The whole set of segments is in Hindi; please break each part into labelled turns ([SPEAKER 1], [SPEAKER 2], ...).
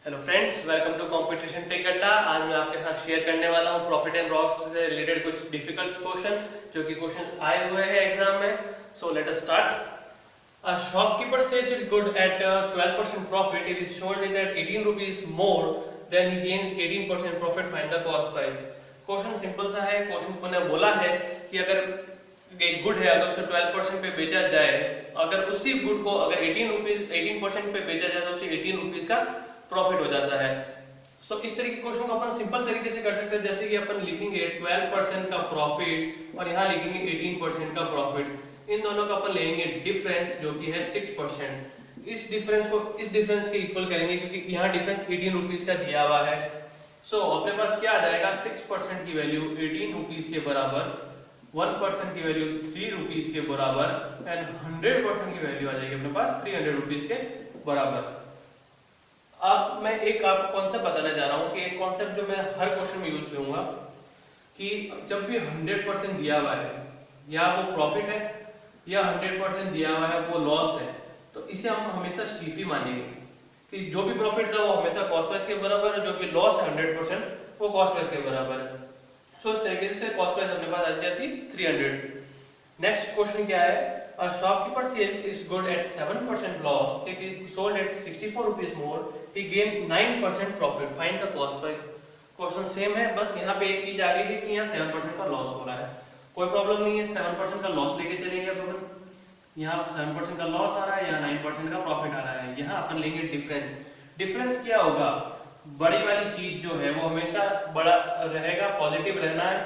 [SPEAKER 1] Hello friends, welcome to competition tech Adda. आज मैं आपके साथ शेयर करने वाला हूं प्रॉफिट एंड लॉस से रिलेटेड कुछ डिफिकल्ट क्वेश्चन जो कि क्वेश्चन आए हुए हैं एग्जाम में। So let us start. A shopkeeper says it's good at 12% profit. If he sold it at 18 rupees more, then he gains 18% profit. Find the cost price. Question simple सा है। क्वेश्चन ने बोला है कि अगर एक गुड है, अगर उसे 12% पे बेचा जाए, अगर उसी गुड को अगर 18% पे बेचा जाए तो उसे 18 रुपीज का प्रॉफिट हो जाता है। सो इस तरह के क्वेश्चन को अपन सिंपल तरीके से कर सकते हैं, जैसे कि अपन लिखेंगे 12% का प्रॉफिट और यहाँ लिखेंगे 18% का प्रॉफिट। इन दोनों का अपन लेंगे डिफरेंस जो कि है 6%। इस डिफरेंस के इक्वल करेंगे क्योंकि यहाँ डिफरेंस 18 रुपीज का दिया हुआ है। सो अपने पास क्या आ जाएगा, 6% की वैल्यू 18 रुपीज के बराबर, 1% की वैल्यू 3 रुपीज के बराबर एंड 100% की वैल्यू आ जाएगी अपने पास 300 रुपीज के बराबर। अब मैं एक आपको कॉन्सेप्ट बताने जा रहा हूँ कि एक कॉन्सेप्ट जो मैं हर क्वेश्चन में यूज करूंगा कि जब भी 100% दिया हुआ है या वो प्रॉफिट है या 100% दिया हुआ है वो लॉस है, तो इसे हम हमेशा सीपी मानेंगे कि जो भी प्रॉफिट था वो हमेशा कॉस्ट प्राइस के बराबर है, जो भी लॉस है 100% वो कॉस्ट प्राइस के बराबर है। सो इस तरीके से कॉस्ट प्राइस अपने पास आ जाती थी 300। नेक्स्ट क्वेश्चन क्या है, a shopkeeper sales is good at 7% loss. If he sold at 64 rupees more, he gained 9% profit. Find the cost price. Question same है, बस यहाँ पे एक चीज आ गई है कि यहाँ 7% का लॉस हो रहा है। कोई प्रॉब्लम नहीं है, 7% का लॉस लेके चलेंगे अपन। यहाँ 7% का लॉस आ रहा है, यहाँ 9% का प्रॉफिट आ रहा है। यहाँ अपन लेंगे डिफरेंस। डिफरेंस क्या होगा, बड़ी वाली चीज जो है वो हमेशा बड़ा रहेगा, पॉजिटिव रहना है।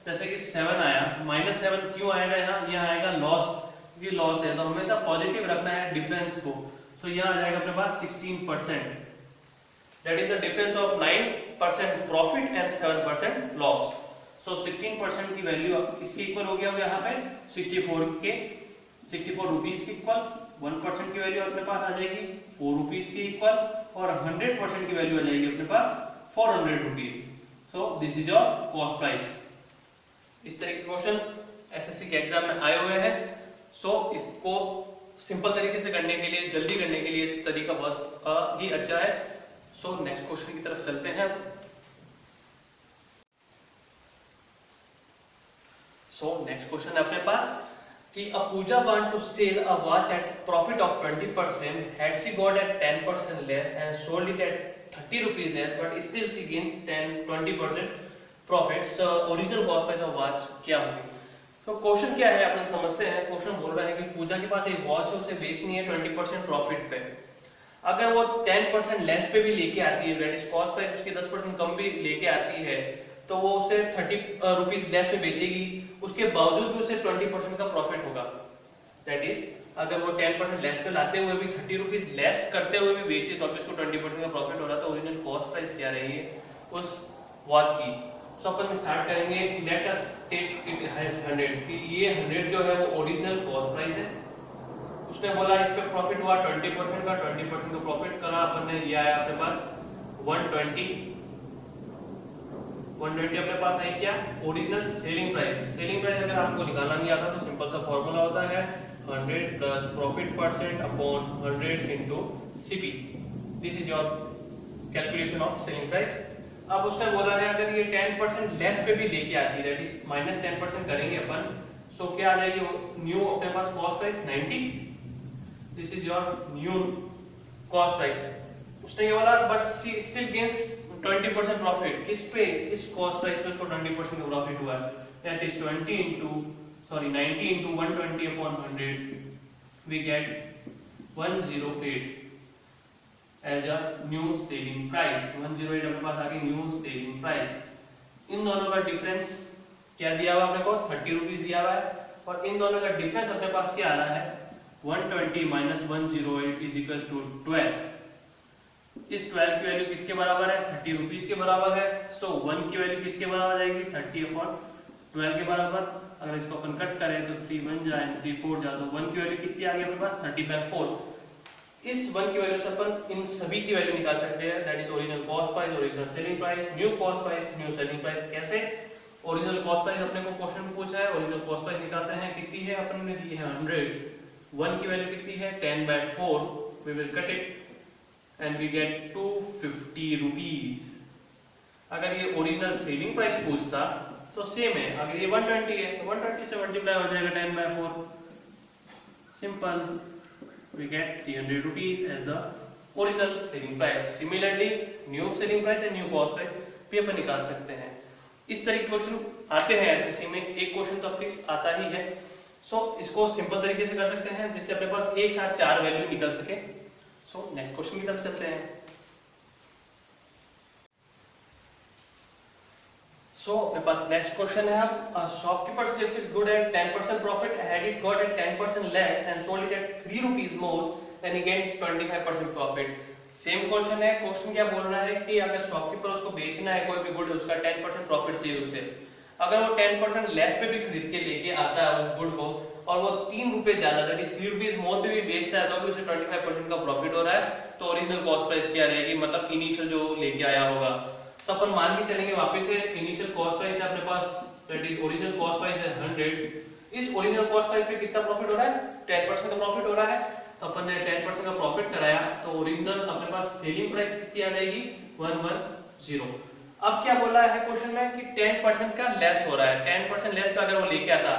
[SPEAKER 1] जैसे कि 7 आया, -7 क्यों आएगा, यहाँ आएगा लॉस, ये लॉस है तो हमेशा पॉजिटिव रखना है डिफरेंस को। सो यहाँ आ जाएगा अपने पास 16%। That is the difference of 9% profit and 7% loss. So 16% की वैल्यू किसके इक्वल हो गया यहाँ पे, 64 रुपीज के इक्वल। 1% की वैल्यू अपने पास आ जाएगी 4 रुपीज के इक्वल और 100% की वैल्यू आ जाएगी अपने पास 400 rupees. So this is your cost price. इस तरह के क्वेश्चन एसएससी के एग्जाम में आए हुए हैं। सो इसको सिंपल तरीके से करने के लिए, जल्दी करने के लिए तरीका बहुत ही अच्छा है। सो नेक्स्ट क्वेश्चन की तरफ चलते हैं। सो नेक्स्ट क्वेश्चन है अपने पास कि a Pooja want to sell a watch at profit of 20%. Had she got at 10% less and sold it at 30 rupees less, but still she gains 20% profit. So original cost price of watch क्या होगी। तो क्वेश्चन क्या है अपन समझते हैं। क्वेश्चन बोल रहा है कि पूजा के पास एक वॉच है, उसे बेचनी है 20% प्रॉफिट पे। अगर वो 10% लेस पे भी लेके आती है, दैट इज कॉस्ट प्राइस उसकी 10% कम भी लेके आती है, तो वो उसे 30 रुपीज लेस पे बेचेगी, उसके बावजूद भी उसे 20% का प्रॉफिट होगा। दैट इज अगर वो 10% लेस पे लाते हुए भी 30 रुपीज लेस करते हुए भी बेचे तो अब इसको 20% का प्रॉफिट हो रहा है। तो ओरिजिनल कॉस्ट प्राइस क्या रही है उस वॉच की। सो अपन स्टार्ट करेंगे, let us take it has 100 कि ये 100 जो है वो ओरिजिनल कॉस्ट प्राइस है। उसने बोला इस पे प्रॉफिट हुआ 20% का, 20% का प्रॉफिट करा अपन ने, ये आया अपने पास 120 अपने पास आई क्या, original selling price. Selling price अगर आपको निकालना नहीं आता तो सिंपल सा फॉर्मूला होता है 100 plus profit percent upon 100 into CP. This is your calculation of selling price. अब उसने बोला है अगर ये 10% लेस पे भी लेके आती है, दैट इज -10% करेंगे अपन, सो क्या आ जाएगी न्यू अपने पास cost price 90। This is your new cost price. उसने ये बोला but she still gains 20% profit. किस पे, इस कॉस्ट प्राइस पे उसको 20% का प्रॉफिट हुआ है। That is 90 into 120 upon 100 we get 108 as a new selling price। 108 अपने पास आ गई न्यू सेलिंग प्राइस। इन दोनों का डिफरेंस क्या दिया हुआ अपने को, 30 रुपीज दिया हुआ है और इन दोनों का डिफरेंस अपने पास क्या आ रहा है 120 minus 108 is equals to 12। इस 12 की वैल्यू किसके बराबर है, 30 रुपीज के बराबर है। सो 1 की वैल्यू किसके बराबर आएगी, 30 अपॉन 12 के बराबर। अगर इसको अपन कट करें तो 3 बन जाए 3 4 जाए तो 1 की वैल्यू कितनी आ गई अपने पास 30/4। इस 1 की वैल्यू से अपन इन सभी की वैल्यू निकाल सकते हैं, that is original cost price, original selling price, new cost price, new selling price. कैसे, ओरिजिनल कॉस्ट प्राइस अपने को क्वेश्चन में पूछा है, ओरिजिनल कॉस्ट प्राइस निकालते हैं, कितनी है अपन ने दी है 100, 1 की वैल्यू कितनी है 10/4, we will cut it and we get 250 rupees. अगर ये ओरिजिनल सेलिंग प्राइस पूछता तो सेम है, अगर ये 120 है तो 120 से मल्टीप्लाई हो जाएगा 10/4, simple, we get 300 rupees as the original selling price. Similarly new selling price and new cost price भी अपन निकाल सकते हैं। इस तरह के क्वेश्चन आते हैं एसएससी में, एक क्वेश्चन तो फिक्स आता ही है। सो इसको सिंपल तरीके से कर सकते हैं जिससे अपने पास एक साथ 4 वैल्यू निकल सके। सो नेक्स्ट क्वेश्चन की तरफ चलते हैं। सो अपने पास नेक्स्ट क्वेश्चन है, अब shopkeeper sells his good at 10% profit, had it got at 10% less and sold it at 3 rupees more than he gain 25% profit. Same question है। क्वेश्चन क्या बोल रहा है कि अगर शॉपकीपर उसको बेचना है कोई भी गुड, उसका 10% प्रॉफिट चाहिए उसे, अगर वो 10% लेस पे भी खरीद के लेके आता है उस गुड को और वो 3 रुपए ज्यादा, दैट इज 3 रुपीस मोर पे भी बेचता है तो भी उसे 25% का प्रॉफिट हो रहा है, तो ओरिजिनल कॉस्ट प्राइस क्या रहेगी, मतलब इनिशियल जो लेके आया होगा। तो अपन मान के चलेंगे वापस से इनिशियल कॉस्ट प्राइस है अपने पास, that is original cost price है 100। इस ओरिजिनल कॉस्ट प्राइस पे कितना प्रॉफिट हो रहा है, 10% का प्रॉफिट हो रहा है। तो अपन ने 10% का प्रॉफिट कराया तो ओरिजिनल अपने पास सेलिंग प्राइस कितनी आ जाएगी, 110। अब क्या बोला है क्वेश्चन में कि 10% का लेस हो रहा है, 10% लेस पे अगर वो लेके आता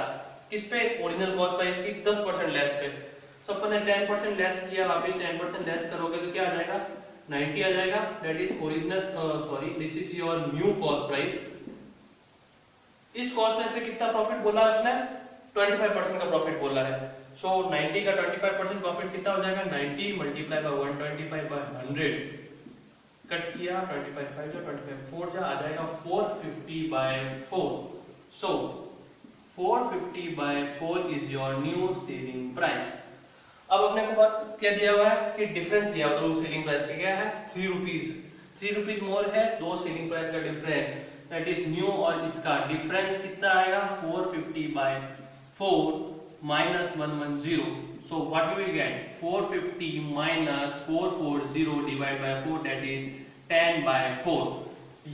[SPEAKER 1] किस पे, ओरिजिनल कॉस्ट प्राइस की 10% लेस पे। तो अपन ने 10% लेस किया, वापस 10% लेस करोगे तो क्या आ जाएगा, 90 आ जाएगा, that is original, sorry this is your new cost price. इस कॉस्ट प्राइस पे कितना प्रॉफिट बोला उसने, 25% का प्रॉफिट बोला है। सो 90 का 25% प्रॉफिट कितना हो जाएगा, 90 मल्टीप्लाई बाय 125/100, कट किया 25 5 जा 25 4 जा, आ जाएगा 450/4। सो 450/4 is your new selling price. अब अपने को बात क्या दिया हुआ है कि डिफरेंस दिया हुआ है सेलिंग प्राइस का, क्या है 3 रुपीस, 3 रुपीस मोर है, दो सेलिंग प्राइस का डिफरेंस, दैट इज न्यू और इसका डिफरेंस कितना आएगा, 450/4 minus 110. So what we will get, 450 minus 440 divided by 4, that is 10/4।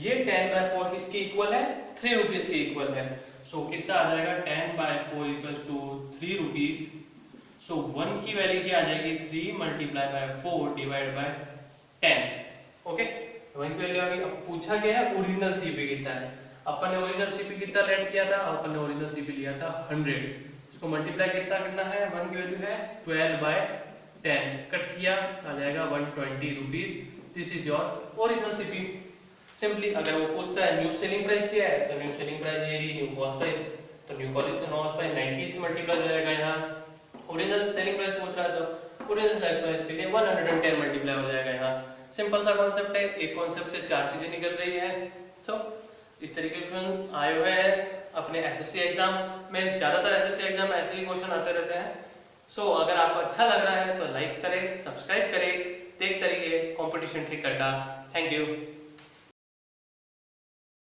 [SPEAKER 1] ये 10/4 किसके इक्वल है, 3 रुपीस के इक्वल है। सो कितना आ जाएगा, 10/4 इक्वल्स टू 3 रुपीस। सो 1 की वैल्यू क्या आ जाएगी, 3 multiply by 4 divide by 10। Okay, 1 की वैल्यू आ गई। अब पूछा गया है ओरिजिनल सीपी कितना है, अपन ने ओरिजिनल सीपी कितना लेट किया था, अपन ने ओरिजिनल सीपी लिया था 100, इसको मल्टीप्लाई कितना करना है, 1 की वैल्यू है 12/10, कट किया आ जाएगा 120 rupees. This is your original CP. Simply अगर वो पूछता है न्यू सेलिंग प्राइस क्या है, तो न्यू सेलिंग प्राइस ये रही, न्यू कॉस्ट प्राइस, तो न्यू कॉस्ट प्राइस 90 से मल्टीप्लाई हो जाएगा। यहाँ ओरिजिनल सेलिंग प्राइस पूछ रहा है तो ओरिजिनल सेलिंग प्राइस के लिए 110 मल्टीप्लाई हो जाएगा। यहाँ सिंपल सा कॉन्सेप्ट है, एक कॉन्सेप्ट से 4 चीजें निकल रही है। सो इस तरीके के क्वेश्चन आए हुए हैं अपने एसएससी एग्जाम में, ज्यादातर एसएससी एग्जाम में ऐसे ही क्वेश्चन आते रहते हैं। सो अगर आपको अच्छा लग रहा है तो लाइक करें, सब्सक्राइब करें, देखते रहिए कंपटीशन ट्रिक अड्डा। Thank you.